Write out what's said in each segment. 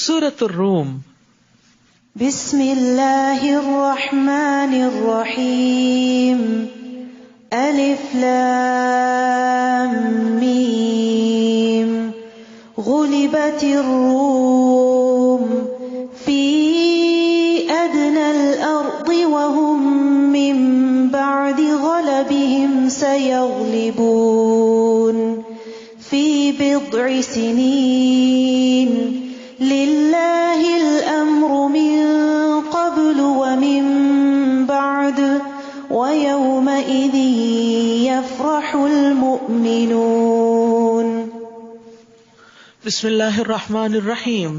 سورۃ الروم۔ بسم اللہ الرحمن الرحیم۔ الف لام میم۔ غلبت الروم فی ادنی الارض وهم من بعد غلبهم سیغلبون فی بضع سنین للہ الامر من قبل ومن بعد ویومئذ یفرح المؤمنون۔ بسم اللہ الرحمن الرحیم۔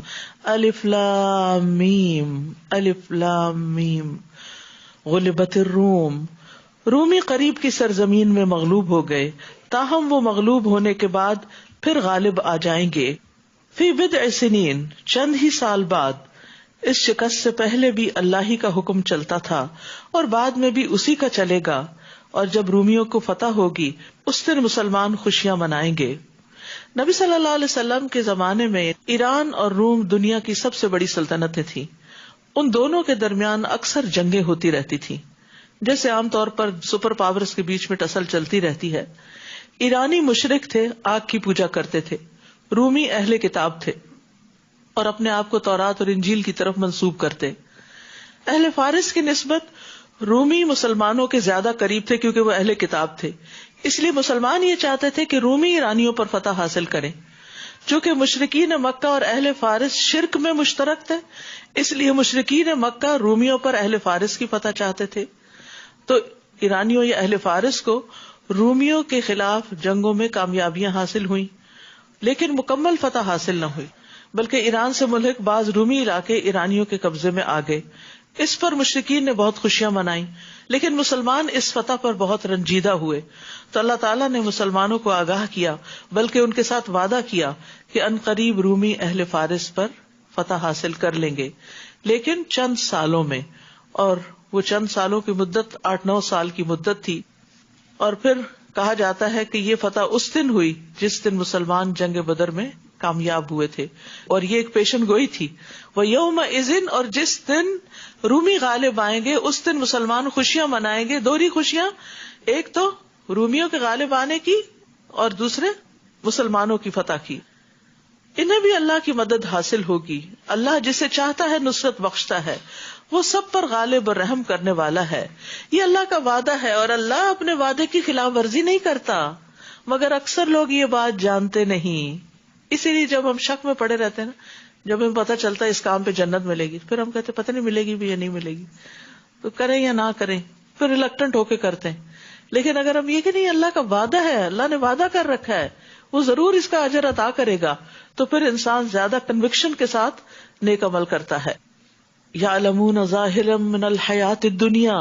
الف لام میم، الف لام میم۔ غلبت الروم، رومی قریب کی سرزمین میں مغلوب ہو گئے، تاہم وہ مغلوب ہونے کے بعد پھر غالب آ جائیں گے۔ فی بضع سنین، چند ہی سال بعد۔ اس شکست سے پہلے بھی اللہ ہی کا حکم چلتا تھا اور بعد میں بھی اسی کا چلے گا، اور جب رومیوں کو فتح ہوگی اس دن مسلمان خوشیاں منائیں گے۔ نبی صلی اللہ علیہ وسلم کے زمانے میں ایران اور روم دنیا کی سب سے بڑی سلطنتیں تھیں۔ ان دونوں کے درمیان اکثر جنگیں ہوتی رہتی تھیں، جیسے عام طور پر سپر پاورز کے بیچ میں ٹسل چلتی رہتی ہے۔ ایرانی مشرک تھے، آگ کی پوجا کرتے تھے۔ رومی اہل کتاب تھے اور اپنے آپ کو تورات اور انجیل کی طرف منسوب کرتے۔ اہل فارس کی نسبت رومی مسلمانوں کے زیادہ قریب تھے، کیونکہ وہ اہل کتاب تھے۔ اس لیے مسلمان یہ چاہتے تھے کہ رومی ایرانیوں پر فتح حاصل کریں۔ چونکہ مشرکین مکہ اور اہل فارس شرک میں مشترک تھے، اس لیے مشرکین مکہ رومیوں پر اہل فارس کی فتح چاہتے تھے۔ تو ایرانیوں یا اہل فارس کو رومیوں کے خلاف جنگوں میں کامیابیاں حاصل ہوئیں، لیکن مکمل فتح حاصل نہ ہوئی، بلکہ ایران سے ملحق بعض رومی علاقے ایرانیوں کے قبضے میں آ گئے۔ اس پر مشرکین نے بہت خوشیاں منائیں، لیکن مسلمان اس فتح پر بہت رنجیدہ ہوئے۔ تو اللہ تعالیٰ نے مسلمانوں کو آگاہ کیا، بلکہ ان کے ساتھ وعدہ کیا کہ ان قریب رومی اہل فارس پر فتح حاصل کر لیں گے، لیکن چند سالوں میں۔ اور وہ چند سالوں کی مدت 8-9 سال کی مدت تھی۔ اور پھر کہا جاتا ہے کہ یہ فتح اس دن ہوئی جس دن مسلمان جنگ بدر میں کامیاب ہوئے تھے، اور یہ ایک پیشن گوئی تھی۔ وَيَوْمَئِذٍ، اور جس دن رومی غالب آئیں گے اس دن مسلمان خوشیاں منائیں گے، دوہری خوشیاں، ایک تو رومیوں کے غالب آنے کی اور دوسرے مسلمانوں کی فتح کی۔ انہیں بھی اللہ کی مدد حاصل ہوگی۔ اللہ جسے چاہتا ہے نصرت بخشتا ہے، وہ سب پر غالب اور رحم کرنے والا ہے۔ یہ اللہ کا وعدہ ہے، اور اللہ اپنے وعدے کی خلاف ورزی نہیں کرتا، مگر اکثر لوگ یہ بات جانتے نہیں۔ اسی لیے جب ہم شک میں پڑے رہتے ہیں نا، جب ہمیں پتہ چلتا ہے اس کام پہ جنت ملے گی، پھر ہم کہتے پتہ نہیں ملے گی بھی یا نہیں ملے گی، تو کریں یا نہ کریں، پھر ریلکٹنٹ ہو کے کرتے ہیں۔ لیکن اگر ہم یہ کہ نہیں، اللہ کا وعدہ ہے، اللہ نے وعدہ کر رکھا ہے، وہ ضرور اس کا اجر عطا کرے گا، تو پھر انسان زیادہ کنوکشن کے ساتھ نیک عمل کرتا ہے۔ یعلمون ظاہرا من الحیات الدنیا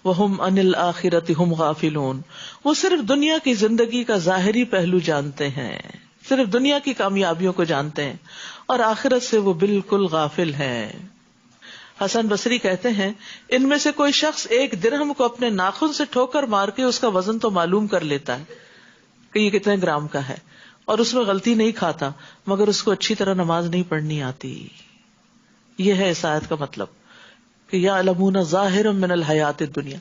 وہم عن الآخرۃ ہم غافلون، وہ صرف دنیا کی زندگی کا ظاہری پہلو جانتے ہیں، صرف دنیا کی کامیابیوں کو جانتے ہیں، اور آخرت سے وہ بالکل غافل ہیں۔ حسن بصری کہتے ہیں، ان میں سے کوئی شخص ایک درہم کو اپنے ناخن سے ٹھوکر مار کے اس کا وزن تو معلوم کر لیتا ہے کہ یہ کتنے گرام کا ہے، اور اس میں غلطی نہیں کھاتا، مگر اس کو اچھی طرح نماز نہیں پڑھنی آتی۔ یہ ہے اس آیت کا مطلب کہ یعلمون ظاہرا من الحیات الدنیا،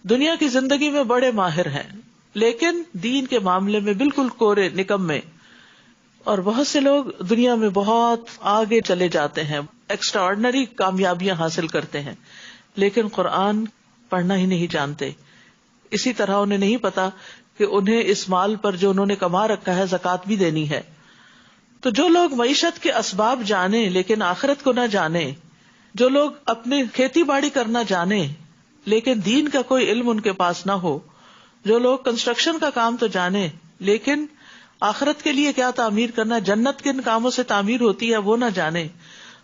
دنیا کی زندگی میں بڑے ماہر ہیں، لیکن دین کے معاملے میں بالکل کورے نکمے۔ اور بہت سے لوگ دنیا میں بہت آگے چلے جاتے ہیں، ایکسٹرا آرڈنری کامیابیاں حاصل کرتے ہیں، لیکن قرآن پڑھنا ہی نہیں جانتے۔ اسی طرح انہیں نہیں پتا کہ انہیں اس مال پر جو انہوں نے کما رکھا ہے زکوٰۃ بھی دینی ہے۔ تو جو لوگ معیشت کے اسباب جانیں لیکن آخرت کو نہ جانیں، جو لوگ اپنی کھیتی باڑی کرنا جانیں لیکن دین کا کوئی علم ان کے پاس نہ ہو، جو لوگ کنسٹرکشن کا کام تو جانیں لیکن آخرت کے لیے کیا تعمیر کرنا، جنت کن کاموں سے تعمیر ہوتی ہے وہ نہ جانے،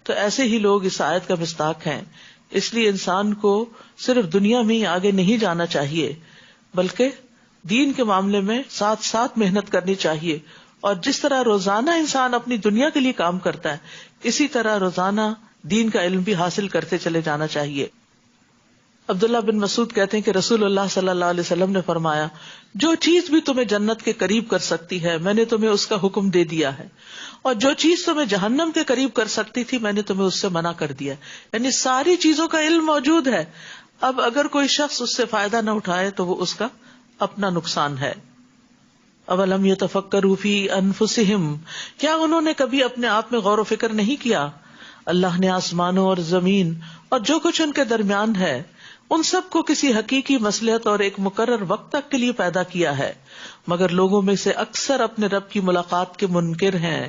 تو ایسے ہی لوگ اس آیت کا مصداق ہیں۔ اس لیے انسان کو صرف دنیا میں ہی آگے نہیں جانا چاہیے، بلکہ دین کے معاملے میں ساتھ ساتھ محنت کرنی چاہیے۔ اور جس طرح روزانہ انسان اپنی دنیا کے لیے کام کرتا ہے، اسی طرح روزانہ دین کا علم بھی حاصل کرتے چلے جانا چاہیے۔ عبداللہ بن مسعود کہتے ہیں کہ رسول اللہ صلی اللہ علیہ وسلم نے فرمایا، جو چیز بھی تمہیں جنت کے قریب کر سکتی ہے میں نے تمہیں اس کا حکم دے دیا ہے، اور جو چیز تمہیں جہنم کے قریب کر سکتی تھی میں نے تمہیں اس سے منع کر دیا. یعنی ساری چیزوں کا علم موجود ہے. اب اگر کوئی شخص اس سے فائدہ نہ اٹھائے تو وہ اس کا اپنا نقصان ہے. اولم یتفکروا فی انفسہم، کیا انہوں نے کبھی اپنے آپ میں غور و فکر نہیں کیا؟ اللہ نے آسمانوں اور زمین اور جو کچھ ان کے درمیان ہے ان سب کو کسی حقیقی مصلحت اور ایک مقرر وقت تک کے لیے پیدا کیا ہے، مگر لوگوں میں سے اکثر اپنے رب کی ملاقات کے منکر ہیں.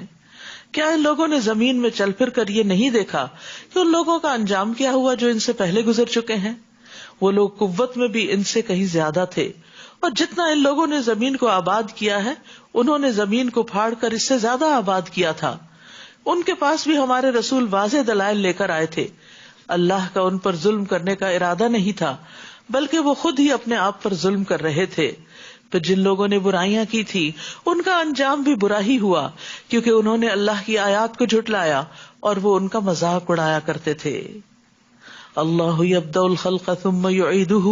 کیا ان لوگوں نے زمین میں چل پھر کر یہ نہیں دیکھا کہ ان لوگوں کا انجام کیا ہوا جو ان سے پہلے گزر چکے ہیں؟ وہ لوگ قوت میں بھی ان سے کہیں زیادہ تھے، اور جتنا ان لوگوں نے زمین کو آباد کیا ہے انہوں نے زمین کو پھاڑ کر اس سے زیادہ آباد کیا تھا. ان کے پاس بھی ہمارے رسول واضح دلائل لے کر آئے تھے. اللہ کا ان پر ظلم کرنے کا ارادہ نہیں تھا، بلکہ وہ خود ہی اپنے آپ پر ظلم کر رہے تھے. پھر جن لوگوں نے برائیاں کی تھی ان کا انجام بھی برا ہی ہوا، کیونکہ انہوں نے اللہ کی آیات کو جھٹلایا اور وہ ان کا مذاق اڑایا کرتے تھے. اللہ یبدأ الخلق ثم یعیدہ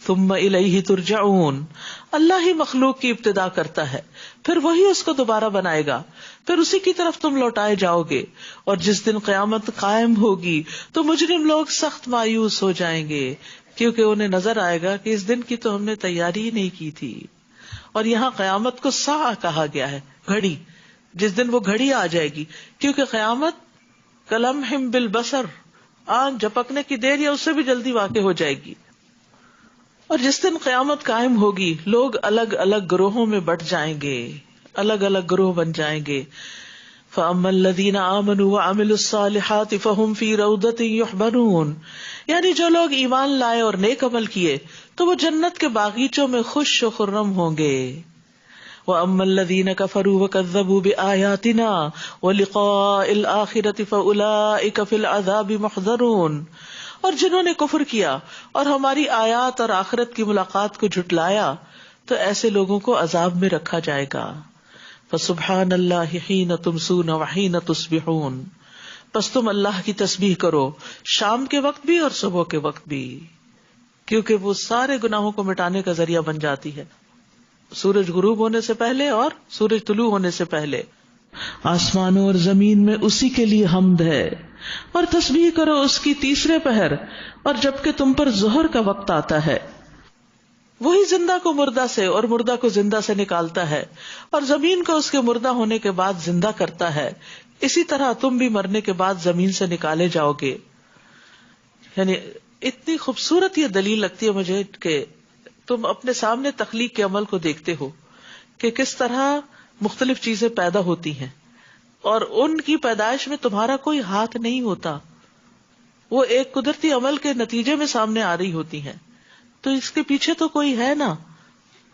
ثم الیہ ترجعون، اللہ ہی مخلوق کی ابتدا کرتا ہے پھر وہی اس کو دوبارہ بنائے گا، پھر اسی کی طرف تم لوٹائے جاؤ گے. اور جس دن قیامت قائم ہوگی تو مجرم لوگ سخت مایوس ہو جائیں گے، کیونکہ انہیں نظر آئے گا کہ اس دن کی تو ہم نے تیاری ہی نہیں کی تھی. اور یہاں قیامت کو ساعہ کہا گیا ہے، گھڑی، جس دن وہ گھڑی آ جائے گی، کیونکہ قیامت کلمح بالبصر، آنکھ جھپکنے کی دیر یا اس سے بھی جلدی واقع ہو جائے گی. اور جس دن قیامت قائم ہوگی لوگ الگ الگ گروہوں میں بٹ جائیں گے، الگ الگ گروہ بن جائیں گے. فَأَمَّا الَّذِينَ آمَنُوا وَعَمِلُوا الصَّالِحَاتِ فَهُمْ فِي رَوْضَةٍ يُحْبَرُونَ، یعنی جو لوگ ایمان لائے اور نیک عمل کیے تو وہ جنت کے باغیچوں میں خوش و خرم ہوں گے. وَأَمَّا الَّذِينَ كَفَرُوا وَكَذَّبُوا بِآيَاتِنَا وَلِقَاءِ الْآخِرَةِ فَأُولَئِكَ فِي الْعَذَابِ مُحْضَرُونَ، اور جنہوں نے کفر کیا اور ہماری آیات اور آخرت کی ملاقات کو جھٹلایا تو ایسے لوگوں کو عذاب میں رکھا جائے گا. فسبحان اللہ حین تمسون وحین تصبحون، پس تم اللہ کی تسبیح کرو شام کے وقت بھی اور صبح کے وقت بھی، کیونکہ وہ سارے گناہوں کو مٹانے کا ذریعہ بن جاتی ہے، سورج غروب ہونے سے پہلے اور سورج طلوع ہونے سے پہلے. آسمانوں اور زمین میں اسی کے لیے حمد ہے، اور تسبیح کرو اس کی تیسرے پہر اور جبکہ تم پر ظہر کا وقت آتا ہے. وہی زندہ کو مردہ سے اور مردہ کو زندہ سے نکالتا ہے اور زمین کو اس کے مردہ ہونے کے بعد زندہ کرتا ہے، اسی طرح تم بھی مرنے کے بعد زمین سے نکالے جاؤ گے. یعنی اتنی خوبصورت یہ دلیل لگتی ہے مجھے کہ تم اپنے سامنے تخلیق کے عمل کو دیکھتے ہو کہ کس طرح مختلف چیزیں پیدا ہوتی ہیں اور ان کی پیدائش میں تمہارا کوئی ہاتھ نہیں ہوتا، وہ ایک قدرتی عمل کے نتیجے میں سامنے آ رہی ہوتی ہیں. تو اس کے پیچھے تو کوئی ہے نا،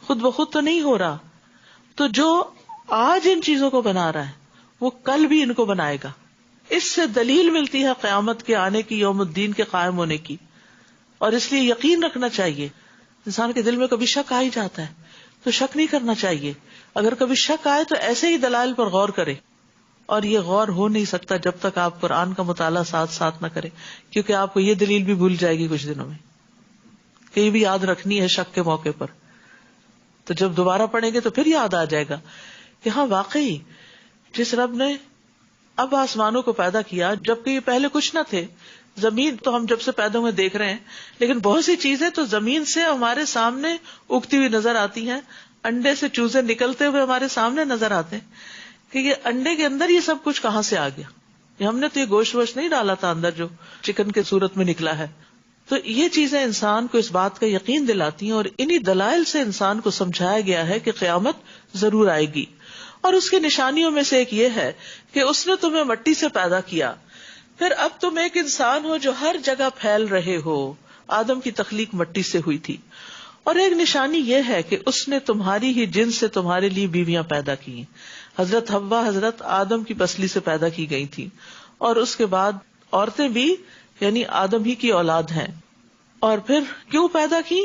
خود بخود تو نہیں ہو رہا. تو جو آج ان چیزوں کو بنا رہا ہے وہ کل بھی ان کو بنائے گا. اس سے دلیل ملتی ہے قیامت کے آنے کی، یوم الدین کے قائم ہونے کی. اور اس لیے یقین رکھنا چاہیے. انسان کے دل میں کبھی شک آ ہی جاتا ہے تو شک نہیں کرنا چاہیے. اگر کبھی شک آئے تو ایسے ہی دلائل پر غور کرے، اور یہ غور ہو نہیں سکتا جب تک آپ قرآن کا مطالعہ ساتھ ساتھ نہ کریں، کیونکہ آپ کو یہ دلیل بھی بھول جائے گی کچھ دنوں میں کہ یہ بھی یاد رکھنی ہے شک کے موقع پر. تو جب دوبارہ پڑھیں گے تو پھر یاد آ جائے گا کہ ہاں واقعی جس رب نے اب آسمانوں کو پیدا کیا جبکہ یہ پہلے کچھ نہ تھے. زمین تو ہم جب سے پیدا ہوئے دیکھ رہے ہیں، لیکن بہت سی چیزیں تو زمین سے ہمارے سامنے اگتی ہوئی نظر آتی ہیں. انڈے سے چوزے نکلتے ہوئے ہمارے سامنے نظر آتے ہیں کہ یہ انڈے کے اندر یہ سب کچھ کہاں سے آ گیا. ہم نے تو یہ گوشت ووشت نہیں ڈالا تھا اندر جو چکن کے صورت میں نکلا ہے. تو یہ چیزیں انسان کو اس بات کا یقین دلاتی ہیں، اور انہی دلائل سے انسان کو سمجھایا گیا ہے کہ قیامت ضرور آئے گی. اور اس کی نشانیوں میں سے ایک یہ ہے کہ اس نے تمہیں مٹی سے پیدا کیا، پھر اب تم ایک انسان ہو جو ہر جگہ پھیل رہے ہو. آدم کی تخلیق مٹی سے ہوئی تھی. اور ایک نشانی یہ ہے کہ اس نے تمہاری ہی جنس سے تمہارے لیے بیویاں پیدا کی. حضرت حوا حضرت آدم کی پسلی سے پیدا کی گئی تھی، اور اس کے بعد عورتیں بھی یعنی آدم ہی کی اولاد ہیں. اور پھر کیوں پیدا کی؟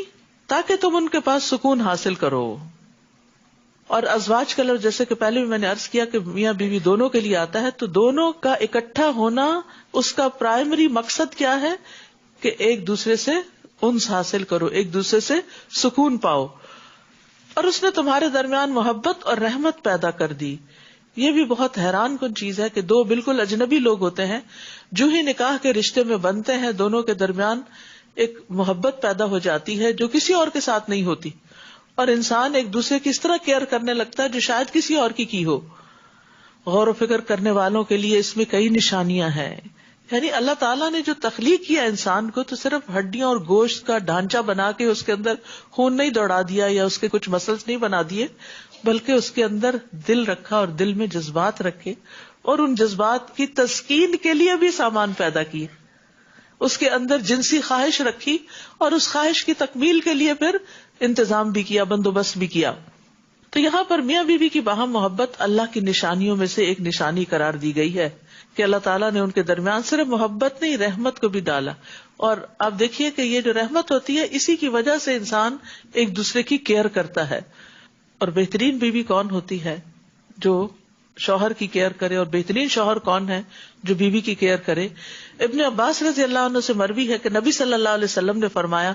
تاکہ تم ان کے پاس سکون حاصل کرو. اور ازواج کا لفظ جیسے کہ پہلے بھی میں نے عرض کیا کہ میاں بیوی دونوں کے لیے آتا ہے، تو دونوں کا اکٹھا ہونا اس کا پرائمری مقصد کیا ہے کہ ایک دوسرے سے انس حاصل کرو، ایک دوسرے سے سکون پاؤ. اور اس نے تمہارے درمیان محبت اور رحمت پیدا کر دی. یہ بھی بہت حیران کن چیز ہے کہ دو بالکل اجنبی لوگ ہوتے ہیں، جو ہی نکاح کے رشتے میں بنتے ہیں دونوں کے درمیان ایک محبت پیدا ہو جاتی ہے جو کسی اور کے ساتھ نہیں ہوتی، اور انسان ایک دوسرے کی اس طرح کیئر کرنے لگتا ہے جو شاید کسی اور کی ہو. غور و فکر کرنے والوں کے لیے اس میں کئی نشانیاں ہیں. یعنی اللہ تعالیٰ نے جو تخلیق کیا انسان کو تو صرف ہڈیاں اور گوشت کا ڈھانچہ بنا کے اس کے اندر خون نہیں دوڑا دیا یا اس کے کچھ مسلز نہیں بنا دیے، بلکہ اس کے اندر دل رکھا اور دل میں جذبات رکھے اور ان جذبات کی تسکین کے لیے بھی سامان پیدا کیے. اس کے اندر جنسی خواہش رکھی اور اس خواہش کی تکمیل کے لیے پھر انتظام بھی کیا، بندوبست بھی کیا. تو یہاں پر میاں بیوی کی باہم محبت اللہ کی نشانیوں میں سے ایک نشانی قرار دی گئی ہے کہ اللہ تعالیٰ نے ان کے درمیان صرف محبت نہیں، رحمت کو بھی ڈالا. اور آپ دیکھیے کہ یہ جو رحمت ہوتی ہے اسی کی وجہ سے انسان ایک دوسرے کی کیئر کرتا ہے. اور بہترین بیوی کون ہوتی ہے؟ جو شوہر کی کیئر کرے. اور بہترین شوہر کون ہے؟ جو بیوی کی کیئر کرے. ابن عباس رضی اللہ عنہ سے مروی ہے کہ نبی صلی اللہ علیہ وسلم نے فرمایا،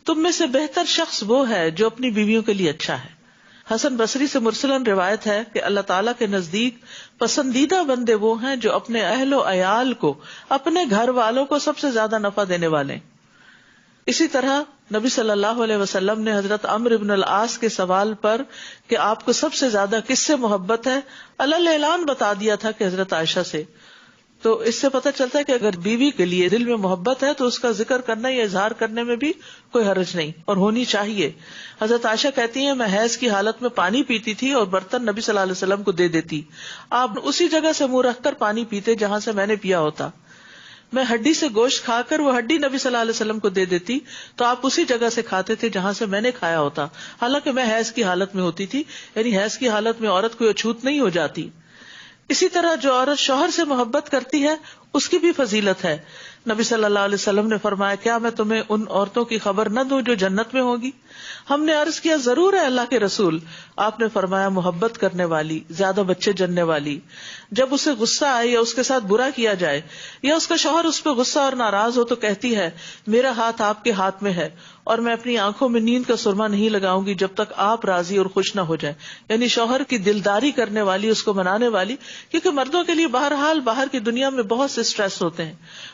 تم میں سے بہتر شخص وہ ہے جو اپنی بیویوں کے لیے اچھا ہے. حسن بصری سے مرسلن روایت ہے کہ اللہ تعالیٰ کے نزدیک پسندیدہ بندے وہ ہیں جو اپنے اہل و عیال کو، اپنے گھر والوں کو سب سے زیادہ نفع دینے والے ہیں. اسی طرح نبی صلی اللہ علیہ وسلم نے حضرت عمرو بن العاص کے سوال پر کہ آپ کو سب سے زیادہ کس سے محبت ہے، علی اعلان بتا دیا تھا کہ حضرت عائشہ سے. تو اس سے پتہ چلتا ہے کہ اگر بیوی کے لیے دل میں محبت ہے تو اس کا ذکر کرنا یا اظہار کرنے میں بھی کوئی حرج نہیں اور ہونی چاہیے. حضرت عائشہ کہتی ہیں میں حیض کی حالت میں پانی پیتی تھی اور برتن نبی صلی اللہ علیہ وسلم کو دے دیتی، آپ اسی جگہ سے منہ رکھ کر پانی پیتے جہاں سے میں نے پیا ہوتا. میں ہڈی سے گوشت کھا کر وہ ہڈی نبی صلی اللہ علیہ وسلم کو دے دیتی تو آپ اسی جگہ سے کھاتے تھے جہاں سے میں نے کھایا ہوتا، حالانکہ میں حیض کی حالت میں ہوتی تھی. یعنی حیض کی حالت میں عورت کوئی اچھوت نہیں ہو جاتی. اسی طرح جو عورت شوہر سے محبت کرتی ہے اس کی بھی فضیلت ہے. نبی صلی اللہ علیہ وسلم نے فرمایا، کیا میں تمہیں ان عورتوں کی خبر نہ دوں جو جنت میں ہوگی؟ ہم نے عرض کیا ضرور ہے اللہ کے رسول. آپ نے فرمایا محبت کرنے والی، زیادہ بچے جننے والی. جب اسے غصہ آئے یا اس کے ساتھ برا کیا جائے یا اس کا شوہر اس پہ غصہ اور ناراض ہو تو کہتی ہے میرا ہاتھ آپ کے ہاتھ میں ہے اور میں اپنی آنکھوں میں نیند کا سرما نہیں لگاؤں گی جب تک آپ راضی اور خوش نہ ہو جائیں. یعنی شوہر کی دلداری کرنے والی، اس کو منانے والی. کیونکہ مردوں کے لیے بہرحال باہر کی دنیا میں بہت سے اسٹریس ہوتے ہیں،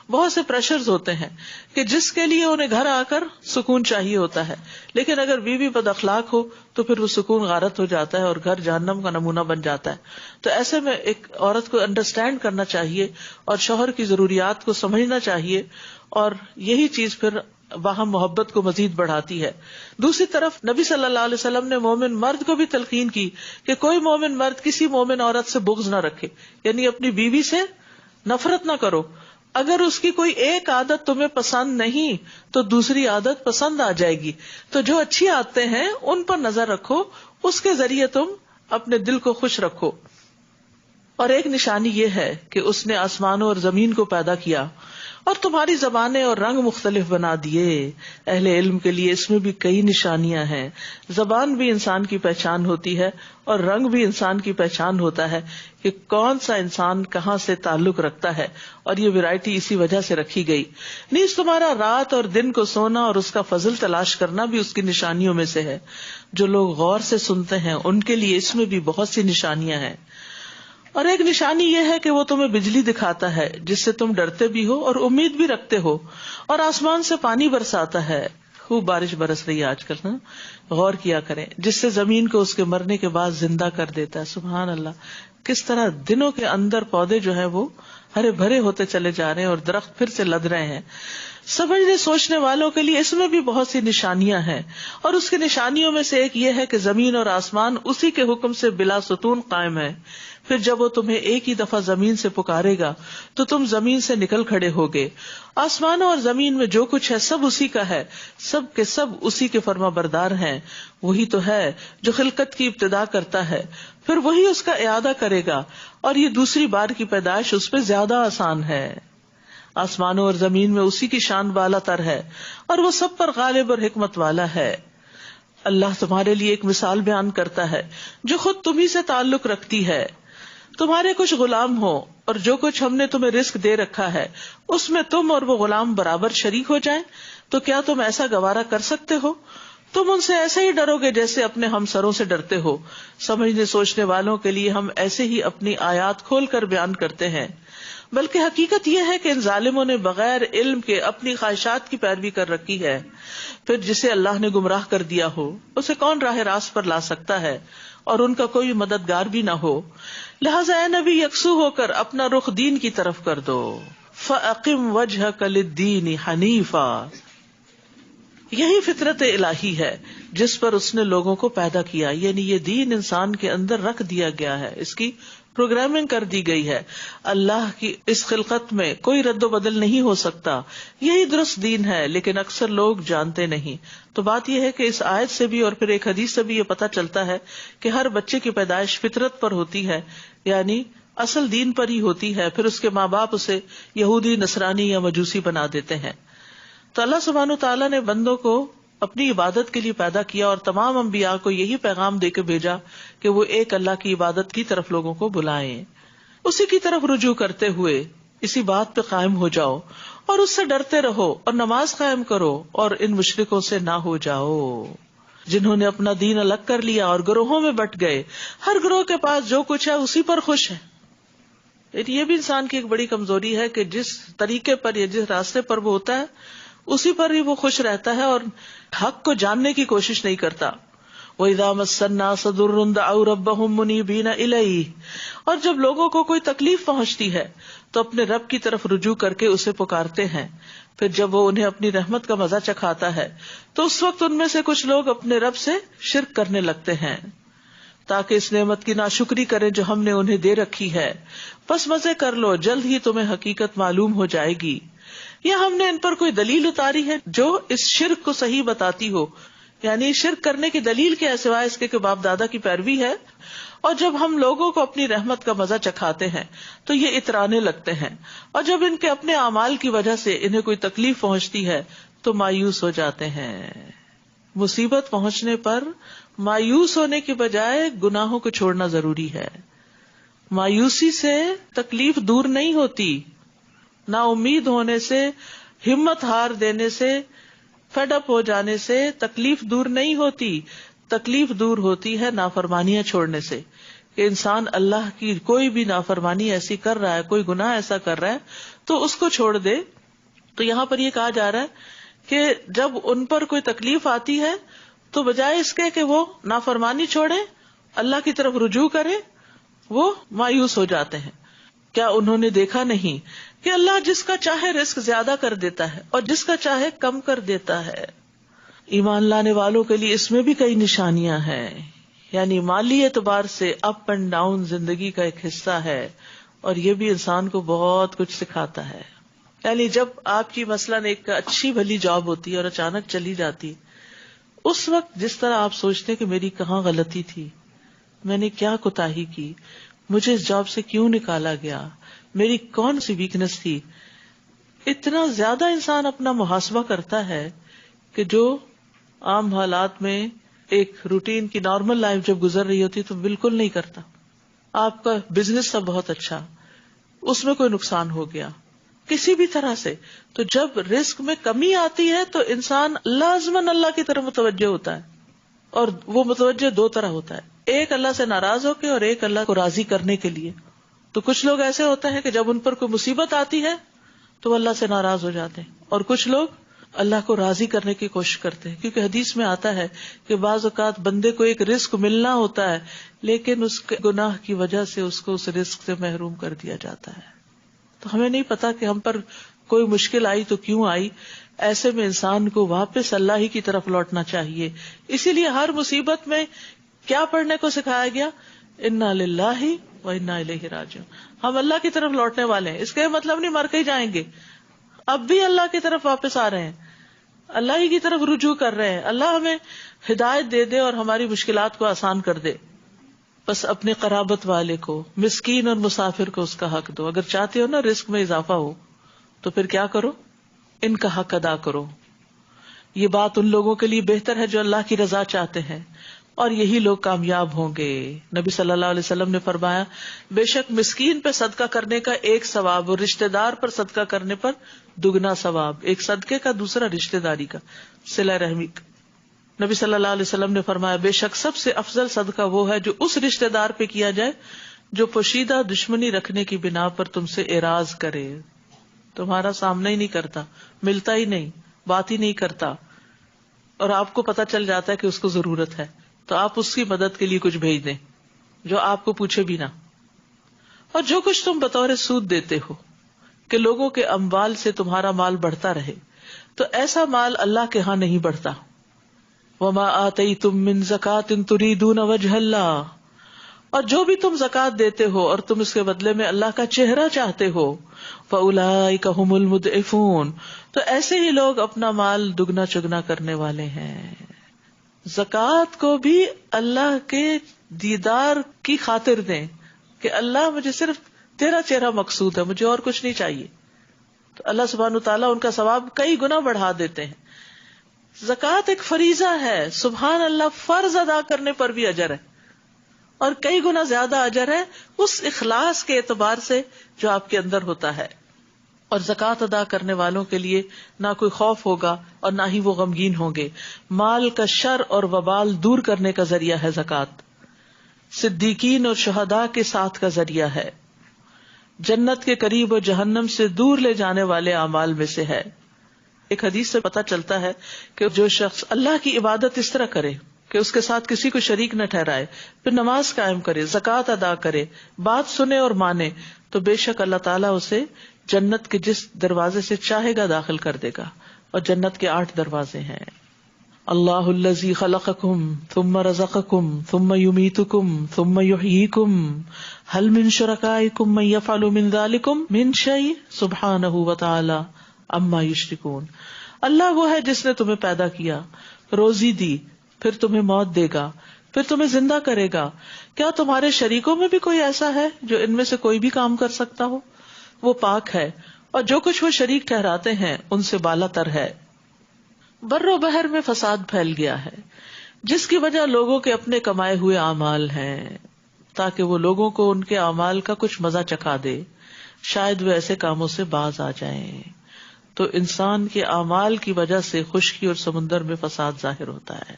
بہت سے پریشرز ہوتے ہیں کہ جس کے لیے انہیں گھر آ کر سکون چاہیے ہوتا ہے. لیکن اگر بیوی بد اخلاق ہو تو پھر وہ سکون غارت ہو جاتا ہے اور گھر جہنم کا نمونہ بن جاتا ہے. تو ایسے میں ایک عورت کو انڈرسٹینڈ کرنا چاہیے اور شوہر کی ضروریات کو سمجھنا چاہیے، اور یہی چیز پھر باہم محبت کو مزید بڑھاتی ہے. دوسری طرف نبی صلی اللہ علیہ وسلم نے مومن مرد کو بھی تلقین کی کہ کوئی مومن مرد کسی مومن عورت سے بغض نہ رکھے. یعنی اپنی بیوی سے نفرت نہ کرو. اگر اس کی کوئی ایک عادت تمہیں پسند نہیں تو دوسری عادت پسند آ جائے گی. تو جو اچھی عادتیں ہیں ان پر نظر رکھو، اس کے ذریعے تم اپنے دل کو خوش رکھو. اور ایک نشانی یہ ہے کہ اس نے آسمانوں اور زمین کو پیدا کیا اور تمہاری زبانیں اور رنگ مختلف بنا دیے. اہل علم کے لیے اس میں بھی کئی نشانیاں ہیں. زبان بھی انسان کی پہچان ہوتی ہے اور رنگ بھی انسان کی پہچان ہوتا ہے کہ کون سا انسان کہاں سے تعلق رکھتا ہے، اور یہ ویرائٹی اسی وجہ سے رکھی گئی. نیز تمہارا رات اور دن کو سونا اور اس کا فضل تلاش کرنا بھی اس کی نشانیوں میں سے ہے. جو لوگ غور سے سنتے ہیں ان کے لیے اس میں بھی بہت سی نشانیاں ہیں. اور ایک نشانی یہ ہے کہ وہ تمہیں بجلی دکھاتا ہے جس سے تم ڈرتے بھی ہو اور امید بھی رکھتے ہو، اور آسمان سے پانی برساتا ہے. خوب بارش برس رہی ہے آج کل، غور کیا کریں، جس سے زمین کو اس کے مرنے کے بعد زندہ کر دیتا ہے. سبحان اللہ، کس طرح دنوں کے اندر پودے جو ہیں وہ ہرے بھرے ہوتے چلے جا رہے ہیں اور درخت پھر سے لد رہے ہیں. سمجھنے سوچنے والوں کے لیے اس میں بھی بہت سی نشانیاں ہیں، اور اس کی نشانیوں میں سے ایک یہ ہے کہ زمین اور آسمان اسی کے حکم سے بلا ستون قائم ہے. پھر جب وہ تمہیں ایک ہی دفعہ زمین سے پکارے گا تو تم زمین سے نکل کھڑے ہوگے. آسمانوں اور زمین میں جو کچھ ہے سب اسی کا ہے، سب کے سب اسی کے فرما بردار ہیں. وہی تو ہے جو خلقت کی ابتدا کرتا ہے، پھر وہی اس کا اعادہ کرے گا، اور یہ دوسری بار کی پیدائش اس پہ زیادہ آسان ہے. آسمانوں اور زمین میں اسی کی شان بالا تر ہے، اور وہ سب پر غالب اور حکمت والا ہے. اللہ تمہارے لیے ایک مثال بیان کرتا ہے جو خود تمہیں سے تعلق رکھتی ہے. تمہارے کچھ غلام ہو اور جو کچھ ہم نے تمہیں رزق دے رکھا ہے اس میں تم اور وہ غلام برابر شریک ہو جائیں تو کیا تم ایسا گوارا کر سکتے ہو؟ تم ان سے ایسے ہی ڈرو گے جیسے اپنے ہمسروں سے ڈرتے ہو. سمجھنے سوچنے والوں کے لیے ہم ایسے ہی اپنی آیات کھول کر بیان کرتے ہیں. بلکہ حقیقت یہ ہے کہ ان ظالموں نے بغیر علم کے اپنی خواہشات کی پیروی کر رکھی ہے. پھر جسے اللہ نے گمراہ کر دیا ہو اسے کون راہ راست پر لا سکتا ہے اور ان کا کوئی مددگار بھی نہ ہو. لہٰذا اے نبی یکسو ہو کر اپنا رخ دین کی طرف کر دو. فَأَقِمْ وَجْهَكَ لِلدِّينِ حَنِيفًا. یہی فطرت الہی ہے جس پر اس نے لوگوں کو پیدا کیا، یعنی یہ دین انسان کے اندر رکھ دیا گیا ہے، اس کی پروگرامنگ کر دی گئی ہے. اللہ کی اس خلقت میں کوئی رد و بدل نہیں ہو سکتا. یہی درست دین ہے لیکن اکثر لوگ جانتے نہیں. تو بات یہ ہے کہ اس آیت سے بھی اور پھر ایک حدیث سے بھی یہ پتہ چلتا ہے کہ ہر بچے کی پیدائش فطرت پر ہوتی ہے، یعنی اصل دین پر ہی ہوتی ہے. پھر اس کے ماں باپ اسے یہودی، نصرانی یا مجوسی بنا دیتے ہیں. تو اللہ سبحانہ وتعالیٰ نے بندوں کو اپنی عبادت کے لیے پیدا کیا اور تمام انبیاء کو یہی پیغام دے کے بھیجا کہ وہ ایک اللہ کی عبادت کی طرف لوگوں کو بلائیں، اسی کی طرف رجوع کرتے ہوئے اسی بات پہ قائم ہو جاؤ اور اس سے ڈرتے رہو اور نماز قائم کرو اور ان مشرکوں سے نہ ہو جاؤ جنہوں نے اپنا دین الگ کر لیا اور گروہوں میں بٹ گئے. ہر گروہ کے پاس جو کچھ ہے اسی پر خوش ہے. یہ بھی انسان کی ایک بڑی کمزوری ہے کہ جس طریقے پر یا جس راستے پر وہ ہوتا ہے اسی پر ہی وہ خوش رہتا ہے اور حق کو جاننے کی کوشش نہیں کرتا. وَإِذَا مَسَّ النَّاسَ ضُرٌّ دَعَوْا رَبَّهُم مُنِيبِينَ إِلَيْهِ. اور جب لوگوں کو کوئی تکلیف پہنچتی ہے تو اپنے رب کی طرف رجوع کر کے اسے پکارتے ہیں. پھر جب وہ انہیں اپنی رحمت کا مزہ چکھاتا ہے تو اس وقت ان میں سے کچھ لوگ اپنے رب سے شرک کرنے لگتے ہیں تاکہ اس نعمت کی ناشکری کریں جو ہم نے انہیں دے رکھی ہے. بس مزے کر لو، جلد ہی تمہیں حقیقت معلوم ہو جائے گی. یا ہم نے ان پر کوئی دلیل اتاری ہے جو اس شرک کو صحیح بتاتی ہو، یعنی شرک کرنے کی دلیل کیا ہے سوائے اس کے کہ باپ دادا کی پیروی ہے. اور جب ہم لوگوں کو اپنی رحمت کا مزہ چکھاتے ہیں تو یہ اترانے لگتے ہیں، اور جب ان کے اپنے اعمال کی وجہ سے انہیں کوئی تکلیف پہنچتی ہے تو مایوس ہو جاتے ہیں. مصیبت پہنچنے پر مایوس ہونے کی بجائے گناہوں کو چھوڑنا ضروری ہے. مایوسی سے تکلیف دور نہیں ہوتی، نا امید ہونے سے، ہمت ہار دینے سے، فیڈ اپ ہو جانے سے تکلیف دور نہیں ہوتی. تکلیف دور ہوتی ہے نافرمانیاں چھوڑنے سے، کہ انسان اللہ کی کوئی بھی نافرمانی ایسی کر رہا ہے، کوئی گناہ ایسا کر رہا ہے تو اس کو چھوڑ دے. تو یہاں پر یہ کہا جا رہا ہے کہ جب ان پر کوئی تکلیف آتی ہے تو بجائے اس کے کہ وہ نافرمانی چھوڑے، اللہ کی طرف رجوع کرے، وہ مایوس ہو جاتے ہیں. کیا انہوں نے دیکھا نہیں کہ اللہ جس کا چاہے رزق زیادہ کر دیتا ہے اور جس کا چاہے کم کر دیتا ہے. ایمان لانے والوں کے لیے اس میں بھی کئی نشانیاں ہیں، یعنی مالی اعتبار سے اپ اینڈ ڈاؤن زندگی کا ایک حصہ ہے، اور یہ بھی انسان کو بہت کچھ سکھاتا ہے. یعنی جب آپ کی مثلاً ایک اچھی بھلی جاب ہوتی ہے اور اچانک چلی جاتی، اس وقت جس طرح آپ سوچتے کہ میری کہاں غلطی تھی، میں نے کیا کوتاہی کی، مجھے اس جاب سے کیوں نکالا گیا، میری کون سی ویکنس تھی، اتنا زیادہ انسان اپنا محاسبہ کرتا ہے کہ جو عام حالات میں ایک روٹین کی نارمل لائف جب گزر رہی ہوتی تو بالکل نہیں کرتا. آپ کا بزنس تھا بہت اچھا، اس میں کوئی نقصان ہو گیا کسی بھی طرح سے، تو جب رزق میں کمی آتی ہے تو انسان لازماً اللہ کی طرف متوجہ ہوتا ہے. اور وہ متوجہ دو طرح ہوتا ہے، ایک اللہ سے ناراض ہو کے اور ایک اللہ کو راضی کرنے کے لیے. تو کچھ لوگ ایسے ہوتے ہیں کہ جب ان پر کوئی مصیبت آتی ہے تو وہ اللہ سے ناراض ہو جاتے ہیں، اور کچھ لوگ اللہ کو راضی کرنے کی کوشش کرتے ہیں. کیونکہ حدیث میں آتا ہے کہ بعض اوقات بندے کو ایک رزق ملنا ہوتا ہے لیکن اس کے گناہ کی وجہ سے اس کو اس رزق سے محروم کر دیا جاتا ہے. تو ہمیں نہیں پتا کہ ہم پر کوئی مشکل آئی تو کیوں آئی. ایسے میں انسان کو واپس اللہ ہی کی طرف لوٹنا چاہیے. اسی لیے ہر مصیبت میں کیا پڑھنے کو سکھایا گیا؟ انا للہ و انا الیہ راجعون. ہم اللہ کی طرف لوٹنے والے ہیں، اس کا مطلب نہیں مر کے ہی جائیں گے، اب بھی اللہ کی طرف واپس آ رہے ہیں، اللہ ہی کی طرف رجوع کر رہے ہیں. اللہ ہمیں ہدایت دے دے اور ہماری مشکلات کو آسان کر دے. بس اپنے قرابت والے کو، مسکین اور مسافر کو اس کا حق دو. اگر چاہتے ہو نا رزق میں اضافہ ہو تو پھر کیا کرو؟ ان کا حق ادا کرو. یہ بات ان لوگوں کے لیے بہتر ہے جو اللہ کی رضا چاہتے ہیں. اور یہی لوگ کامیاب ہوں گے. نبی صلی اللہ علیہ وسلم نے فرمایا بے شک مسکین پہ صدقہ کرنے کا ایک ثواب اور رشتہ دار پر صدقہ کرنے پر دگنا ثواب. ایک صدقے کا، دوسرا رشتہ داری کا، صلہ رحمی کا. نبی صلی اللہ علیہ وسلم نے فرمایا بے شک سب سے افضل صدقہ وہ ہے جو اس رشتہ دار پہ کیا جائے جو پوشیدہ دشمنی رکھنے کی بنا پر تم سے اعراض کرے، تمہارا سامنا ہی نہیں کرتا، ملتا ہی نہیں، بات ہی نہیں کرتا، اور آپ کو پتا چل جاتا ہے کہ اس کو ضرورت ہے تو آپ اس کی مدد کے لیے کچھ بھیج دیں جو آپ کو پوچھے بھی نہ. اور جو کچھ تم بطور سود دیتے ہو کہ لوگوں کے اموال سے تمہارا مال بڑھتا رہے، تو ایسا مال اللہ کے ہاں نہیں بڑھتا. وما آتیتم من زکاۃ تریدون وجہ اللہ، اور جو بھی تم زکات دیتے ہو اور تم اس کے بدلے میں اللہ کا چہرہ چاہتے ہو، فاولئک ھم المضعفون، تو ایسے ہی لوگ اپنا مال دگنا چگنا کرنے والے ہیں. زکات کو بھی اللہ کے دیدار کی خاطر دیں کہ اللہ مجھے صرف تیرا چہرہ مقصود ہے، مجھے اور کچھ نہیں چاہیے، تو اللہ سبحانہ وتعالیٰ ان کا ثواب کئی گنا بڑھا دیتے ہیں. زکات ایک فریضہ ہے، سبحان اللہ، فرض ادا کرنے پر بھی اجر ہے اور کئی گنا زیادہ اجر ہے اس اخلاص کے اعتبار سے جو آپ کے اندر ہوتا ہے. اور زکات ادا کرنے والوں کے لیے نہ کوئی خوف ہوگا اور نہ ہی وہ غمگین ہوں گے. مال کا شر اور وبال دور کرنے کا ذریعہ ہے زکات، صدیقین اور شہداء کے ساتھ کا ذریعہ ہے، جنت کے قریب اور جہنم سے دور لے جانے والے اعمال میں سے ہے. ایک حدیث سے پتہ چلتا ہے کہ جو شخص اللہ کی عبادت اس طرح کرے کہ اس کے ساتھ کسی کو شریک نہ ٹھہرائے، پھر نماز قائم کرے، زکوٰۃ ادا کرے، بات سنے اور مانے، تو بے شک اللہ تعالیٰ اسے جنت کے جس دروازے سے چاہے گا داخل کر دے گا. اور جنت کے 8 دروازے ہیں. اللہ الذی خلقکم ثم رزقکم ثم یمیتکم ثم یحییکم هل من شرکائکم من یفعل من ذلکم من شیء سبحانہ وتعالی عما یشرکون. اللہ وہ ہے جس نے تمہیں پیدا کیا، روزی دی، پھر تمہیں موت دے گا، پھر تمہیں زندہ کرے گا. کیا تمہارے شریکوں میں بھی کوئی ایسا ہے جو ان میں سے کوئی بھی کام کر سکتا ہو؟ وہ پاک ہے اور جو کچھ وہ شریک ٹھہراتے ہیں ان سے بالا تر ہے. بر و بحر میں فساد پھیل گیا ہے جس کی وجہ لوگوں کے اپنے کمائے ہوئے اعمال ہیں، تاکہ وہ لوگوں کو ان کے اعمال کا کچھ مزہ چکھا دے، شاید وہ ایسے کاموں سے باز آ جائیں. تو انسان کے اعمال کی وجہ سے خشکی اور سمندر میں فساد ظاہر ہوتا ہے.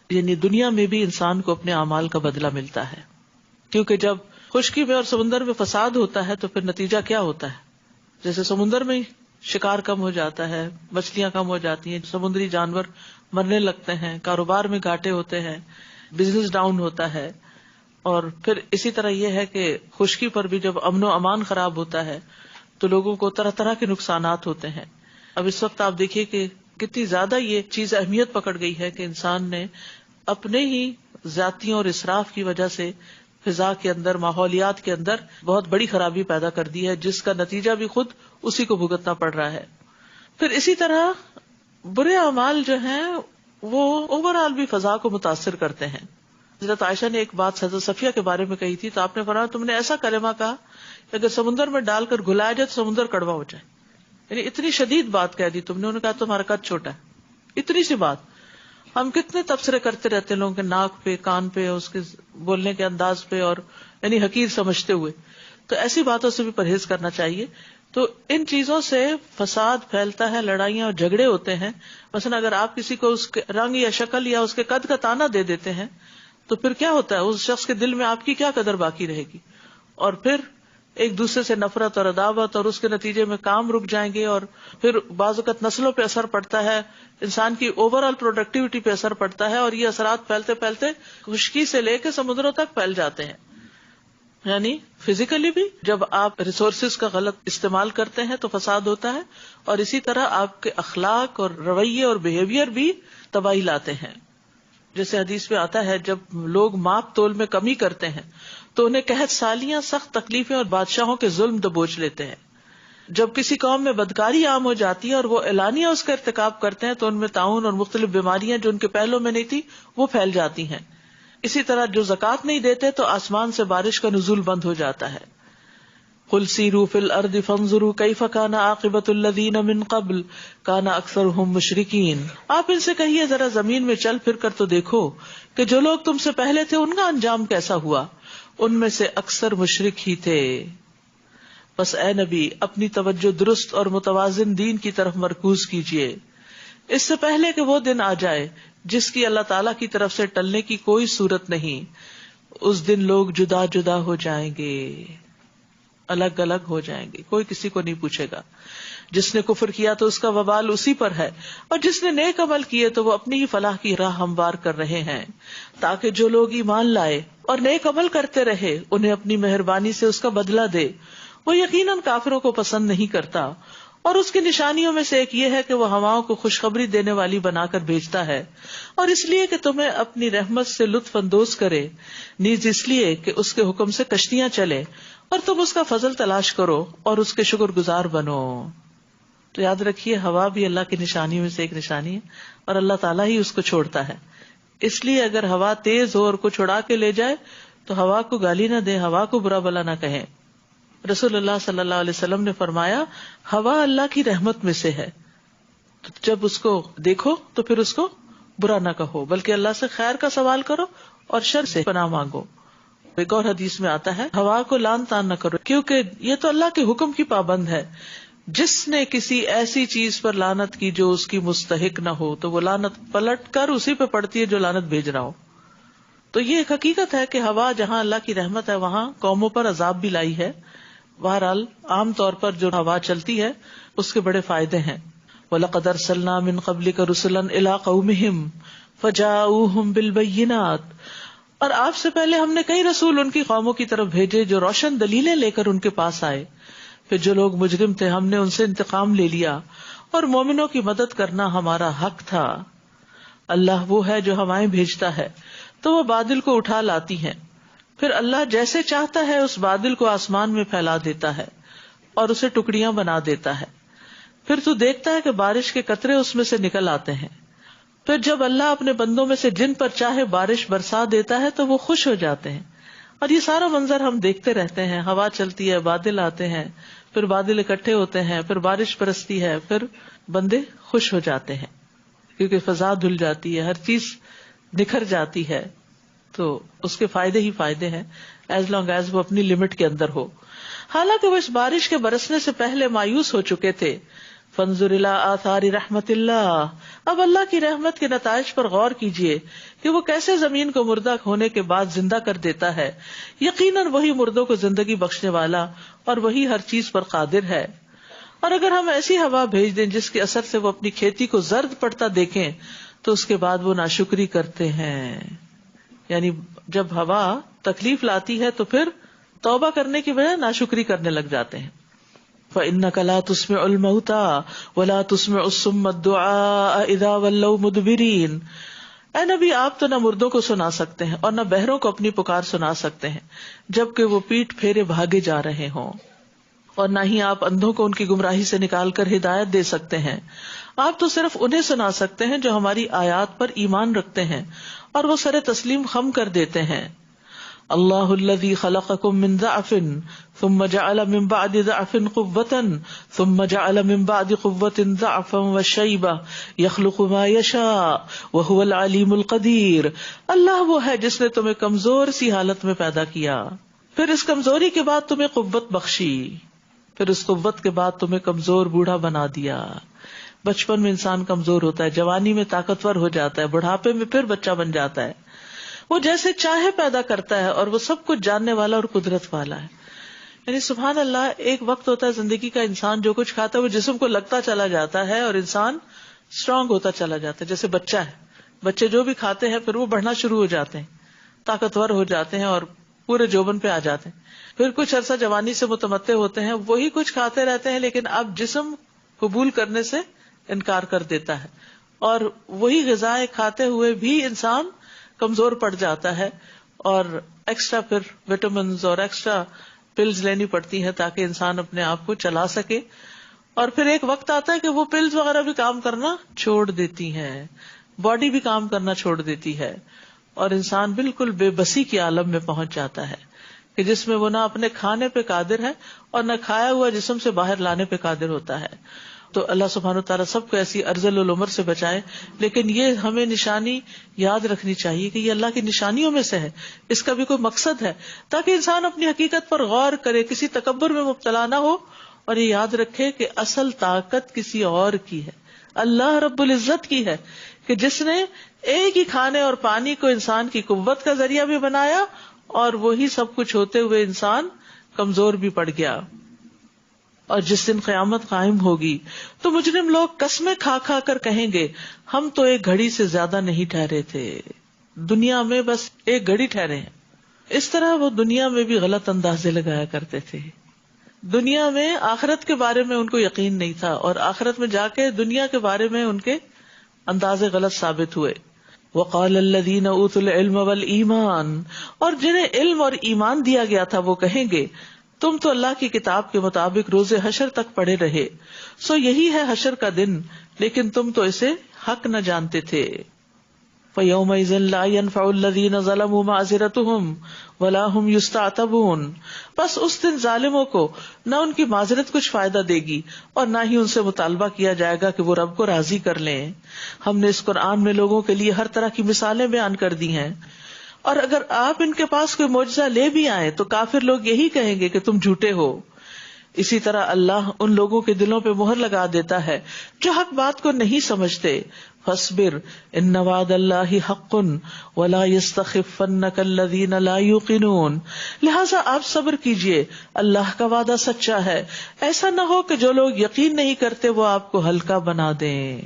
یعنی دنیا میں بھی انسان کو اپنے اعمال کا بدلہ ملتا ہے، کیونکہ جب خشکی میں اور سمندر میں فساد ہوتا ہے تو پھر نتیجہ کیا ہوتا ہے؟ جیسے سمندر میں شکار کم ہو جاتا ہے، مچھلیاں کم ہو جاتی ہیں، سمندری جانور مرنے لگتے ہیں، کاروبار میں گھاٹے ہوتے ہیں، بزنس ڈاؤن ہوتا ہے. اور پھر اسی طرح یہ ہے کہ خشکی پر بھی جب امن و امان خراب ہوتا ہے تو لوگوں کو طرح طرح کے نقصانات ہوتے ہیں. اب اس وقت آپ دیکھیے کہ کتنی زیادہ یہ چیز اہمیت پکڑ گئی ہے کہ انسان نے اپنے ہی زیادتیوں اور اسراف کی وجہ سے فضا کے اندر، ماحولیات کے اندر بہت بڑی خرابی پیدا کر دی ہے، جس کا نتیجہ بھی خود اسی کو بھگتنا پڑ رہا ہے. پھر اسی طرح برے اعمال جو ہیں وہ اوور آل بھی فضا کو متاثر کرتے ہیں. حضرت عائشہ نے ایک بات حضرت صفیہ کے بارے میں کہی تھی تو آپ نے فرمایا تم نے ایسا کلمہ کہا کہ اگر سمندر میں ڈال کر گھلایا جائے تو سمندر کڑوا ہو جائے. یعنی اتنی شدید بات کہہ دی تم نے. انہوں نے کہا تمہارا قد چھوٹا ہے، اتنی سی بات. ہم کتنے تبصرے کرتے رہتے ہیں لوگوں کے ناک پہ، کان پہ، اس کے بولنے کے انداز پہ، اور یعنی حقیر سمجھتے ہوئے. تو ایسی باتوں سے بھی پرہیز کرنا چاہیے. تو ان چیزوں سے فساد پھیلتا ہے، لڑائیاں اور جھگڑے ہوتے ہیں. مثلا اگر آپ کسی کو اس کے رنگ یا شکل یا اس کے قد کا تانا دے دیتے ہیں تو پھر کیا ہوتا ہے؟ اس شخص کے دل میں آپ کی کیا قدر باقی رہے گی؟ اور پھر ایک دوسرے سے نفرت اور عداوت، اور اس کے نتیجے میں کام رک جائیں گے، اور پھر بعض اوقات نسلوں پہ اثر پڑتا ہے، انسان کی اوور آل پروڈکٹیوٹی پہ اثر پڑتا ہے، اور یہ اثرات پھیلتے پھیلتے خشکی سے لے کے سمندروں تک پھیل جاتے ہیں. یعنی فزیکلی بھی جب آپ ریسورسز کا غلط استعمال کرتے ہیں تو فساد ہوتا ہے، اور اسی طرح آپ کے اخلاق اور رویے اور بیہیویئر بھی تباہی لاتے ہیں. جیسے حدیث میں آتا ہے جب لوگ ماپ تول میں کمی کرتے ہیں تو انہیں قحط سالیاں، سخت تکلیفیں اور بادشاہوں کے ظلم دبوچ لیتے ہیں. جب کسی قوم میں بدکاری عام ہو جاتی ہے اور وہ اعلانیہ اس کا ارتکاب کرتے ہیں تو ان میں طاعون اور مختلف بیماریاں جو ان کے پہلوں میں نہیں تھی وہ پھیل جاتی ہیں. اسی طرح جو زکوٰۃ نہیں دیتے تو آسمان سے بارش کا نزول بند ہو جاتا ہے. قل سیروا فی الارض فانظروا کیف کان عاقبۃ الذین من قبل کان اکثرهم مشرکین. آپ ان سے کہیے ذرا زمین میں چل پھر کر تو دیکھو کہ جو لوگ تم سے پہلے تھے ان کا انجام کیسا ہوا، ان میں سے اکثر مشرک ہی تھے. بس اے نبی اپنی توجہ درست اور متوازن دین کی طرف مرکوز کیجیے، اس سے پہلے کہ وہ دن آ جائے جس کی اللہ تعالیٰ کی طرف سے ٹلنے کی کوئی صورت نہیں. اس دن لوگ جدا جدا ہو جائیں گے، الگ الگ ہو جائیں گے، کوئی کسی کو نہیں پوچھے گا. جس نے کفر کیا تو اس کا وبال اسی پر ہے، اور جس نے نیک عمل کیے تو وہ اپنی ہی فلاح کی راہ ہموار کر رہے ہیں. تاکہ جو لوگ ایمان لائے اور نیک عمل کرتے رہے انہیں اپنی مہربانی سے اس کا بدلہ دے. وہ یقیناً کافروں کو پسند نہیں کرتا، اور اس کی نشانیوں میں سے ایک یہ ہے کہ وہ ہواؤں کو خوشخبری دینے والی بنا کر بھیجتا ہے، اور اس لیے کہ تمہیں اپنی رحمت سے لطف اندوز کرے، نیز اس لیے کہ اس کے حکم سے کشتیاں چلے اور تم اس کا فضل تلاش کرو اور اس کے شکر گزار بنو. تو یاد رکھیے ہوا بھی اللہ کی نشانیوں میں سے ایک نشانی ہے، اور اللہ تعالیٰ ہی اس کو چھوڑتا ہے. اس لیے اگر ہوا تیز ہو اور کچھ اڑا کے لے جائے تو ہوا کو گالی نہ دیں، ہوا کو برا بلا نہ کہیں. رسول اللہ صلی اللہ علیہ وسلم نے فرمایا ہوا اللہ کی رحمت میں سے ہے، تو جب اس کو دیکھو تو پھر اس کو برا نہ کہو، بلکہ اللہ سے خیر کا سوال کرو اور شر سے پناہ مانگو. ایک اور حدیث میں آتا ہے ہوا کو لان تان نہ کرو، کیونکہ یہ تو اللہ کے حکم کی پابند ہے. جس نے کسی ایسی چیز پر لعنت کی جو اس کی مستحق نہ ہو تو وہ لعنت پلٹ کر اسی پہ پڑتی ہے جو لعنت بھیج رہا ہو. تو یہ ایک حقیقت ہے کہ ہوا جہاں اللہ کی رحمت ہے وہاں قوموں پر عذاب بھی لائی ہے. بہرحال عام طور پر جو ہوا چلتی ہے اس کے بڑے فائدے ہیں. وَلَقَدْ أَرْسَلْنَا مِن قَبْلِكَ رُسُلًا إِلَىٰ قَوْمِهِمْ فَجَاءُوهُمْ بِالْبَيِّنَاتِ. اور آپ سے پہلے ہم نے کئی رسول ان کی قوموں کی طرف بھیجے جو روشن دلیلیں لے کر ان کے پاس آئے. پھر جو لوگ مجرم تھے ہم نے ان سے انتقام لے لیا، اور مومنوں کی مدد کرنا ہمارا حق تھا. اللہ وہ ہے جو ہوائیں بھیجتا ہے تو وہ بادل کو اٹھا لاتی ہیں، پھر اللہ جیسے چاہتا ہے اس بادل کو آسمان میں پھیلا دیتا ہے اور اسے ٹکڑیاں بنا دیتا ہے. پھر تو دیکھتا ہے کہ بارش کے قطرے اس میں سے نکل آتے ہیں. پھر جب اللہ اپنے بندوں میں سے جن پر چاہے بارش برسا دیتا ہے تو وہ خوش ہو جاتے ہیں. اور یہ سارا منظر ہم دیکھتے رہتے ہیں، ہوا چلتی ہے، بادل آتے ہیں، پھر بادل اکٹھے ہوتے ہیں، پھر بارش برستی ہے، پھر بندے خوش ہو جاتے ہیں کیونکہ فضا دھل جاتی ہے، ہر چیز نکھر جاتی ہے. تو اس کے فائدے ہی فائدے ہیں ایز لانگ ایز وہ اپنی لمٹ کے اندر ہو. حالانکہ وہ اس بارش کے برسنے سے پہلے مایوس ہو چکے تھے. فانظر الی آثار رحمت اللہ. اب اللہ کی رحمت کے نتائج پر غور کیجئے کہ وہ کیسے زمین کو مردہ ہونے کے بعد زندہ کر دیتا ہے. یقیناً وہی مردوں کو زندگی بخشنے والا اور وہی ہر چیز پر قادر ہے. اور اگر ہم ایسی ہوا بھیج دیں جس کے اثر سے وہ اپنی کھیتی کو زرد پڑتا دیکھیں تو اس کے بعد وہ ناشکری کرتے ہیں. یعنی جب ہوا تکلیف لاتی ہے تو پھر توبہ کرنے کی بجائے ناشکری کرنے لگ جاتے ہیں. فَإِنَّكَ لَا تُسْمِعُ الْمَوْتَىٰ وَلَا تُسْمِعُ الصُّمَّ الدُّعَاءَ إِذَا وَلَّوْا مُدْبِرِينَ. اے نبی آپ تو نہ مردوں کو سنا سکتے ہیں اور نہ بہروں کو اپنی پکار سنا سکتے ہیں جبکہ وہ پیٹ پھیرے بھاگے جا رہے ہوں، اور نہ ہی آپ اندھوں کو ان کی گمراہی سے نکال کر ہدایت دے سکتے ہیں. آپ تو صرف انہیں سنا سکتے ہیں جو ہماری آیات پر ایمان رکھتے ہیں اور وہ سر تسلیم خم کر دیتے ہیں. اللہ الذی خلقکم من ضعف ثم جعل من بعد ضعف قوة ثم جعل من بعد قوة ضعفا وشیبہ یخلق ما یشاء وهو العلیم القدیر. اللہ وہ ہے جس نے تمہیں کمزور سی حالت میں پیدا کیا، پھر اس کمزوری کے بعد تمہیں قوت بخشی، پھر اس قوت کے بعد تمہیں کمزور بوڑھا بنا دیا. بچپن میں انسان کمزور ہوتا ہے، جوانی میں طاقتور ہو جاتا ہے، بڑھاپے میں پھر بچہ بن جاتا ہے. وہ جیسے چاہے پیدا کرتا ہے اور وہ سب کچھ جاننے والا اور قدرت والا ہے. یعنی سبحان اللہ، ایک وقت ہوتا ہے زندگی کا انسان جو کچھ کھاتا ہے وہ جسم کو لگتا چلا جاتا ہے اور انسان اسٹرانگ ہوتا چلا جاتا ہے. جیسے بچہ ہے، بچے جو بھی کھاتے ہیں پھر وہ بڑھنا شروع ہو جاتے ہیں، طاقتور ہو جاتے ہیں اور پورے جوبن پہ آ جاتے ہیں. پھر کچھ عرصہ جوانی سے متمتع ہوتے ہیں، وہی کچھ کھاتے رہتے ہیں لیکن اب جسم قبول کرنے سے انکار کر دیتا ہے اور وہی غذائیں کھاتے ہوئے بھی انسان کمزور پڑ جاتا ہے اور ایکسٹرا پھر وٹامنز اور ایکسٹرا پلز لینی پڑتی ہیں تاکہ انسان اپنے آپ کو چلا سکے. اور پھر ایک وقت آتا ہے کہ وہ پلز وغیرہ بھی کام کرنا چھوڑ دیتی ہیں، باڈی بھی کام کرنا چھوڑ دیتی ہے اور انسان بالکل بے بسی کے عالم میں پہنچ جاتا ہے. کہ جس میں وہ نہ اپنے کھانے پہ قادر ہے اور نہ کھایا ہوا جسم سے باہر لانے پہ قادر ہوتا ہے. تو اللہ سبحانہ وتعالیٰ سب کو ایسی ارذل العمر سے بچائے. لیکن یہ ہمیں نشانی یاد رکھنی چاہیے کہ یہ اللہ کی نشانیوں میں سے ہے, اس کا بھی کوئی مقصد ہے تاکہ انسان اپنی حقیقت پر غور کرے, کسی تکبر میں مبتلا نہ ہو, اور یہ یاد رکھے کہ اصل طاقت کسی اور کی ہے, اللہ رب العزت کی ہے, کہ جس نے ایک ہی کھانے اور پانی کو انسان کی قوت کا ذریعہ بھی بنایا, اور وہی سب کچھ ہوتے ہوئے انسان کمزور بھی پڑ گیا. اور جس دن قیامت قائم ہوگی تو مجرم لوگ قسمیں کھا کھا کر کہیں گے ہم تو ایک گھڑی سے زیادہ نہیں ٹھہرے تھے, دنیا میں بس ایک گھڑی ٹھہرے ہیں. اس طرح وہ دنیا میں بھی غلط اندازے لگایا کرتے تھے. دنیا میں آخرت کے بارے میں ان کو یقین نہیں تھا, اور آخرت میں جا کے دنیا کے بارے میں ان کے اندازے غلط ثابت ہوئے. وقال الذین اوتوا العلم والایمان, اور جنہیں علم اور ایمان دیا گیا تھا وہ کہیں گے تم تو اللہ کی کتاب کے مطابق روز حشر تک پڑے رہے, سو یہی ہے حشر کا دن, لیکن تم تو اسے حق نہ جانتے تھے. فَيَوْمَئِذٍ لَا يَنْفَعُ الَّذِينَ ظَلَمُوا مَعْذِرَتُهُمْ وَلَا هُمْ يُسْتَعْتَبُونَ, بس اس دن ظالموں کو نہ ان کی معذرت کچھ فائدہ دے گی اور نہ ہی ان سے مطالبہ کیا جائے گا کہ وہ رب کو راضی کر لیں. ہم نے اس قرآن میں لوگوں کے لیے ہر طرح کی مثالیں بیان کر دی ہیں, اور اگر آپ ان کے پاس کوئی معجزہ لے بھی آئے تو کافر لوگ یہی کہیں گے کہ تم جھوٹے ہو. اسی طرح اللہ ان لوگوں کے دلوں پہ مہر لگا دیتا ہے جو حق بات کو نہیں سمجھتے. فاصبر ان وعد اللہ حق ولا یستخفنک الذین لا یوقنون, لہذا آپ صبر کیجئے, اللہ کا وعدہ سچا ہے, ایسا نہ ہو کہ جو لوگ یقین نہیں کرتے وہ آپ کو ہلکا بنا دیں.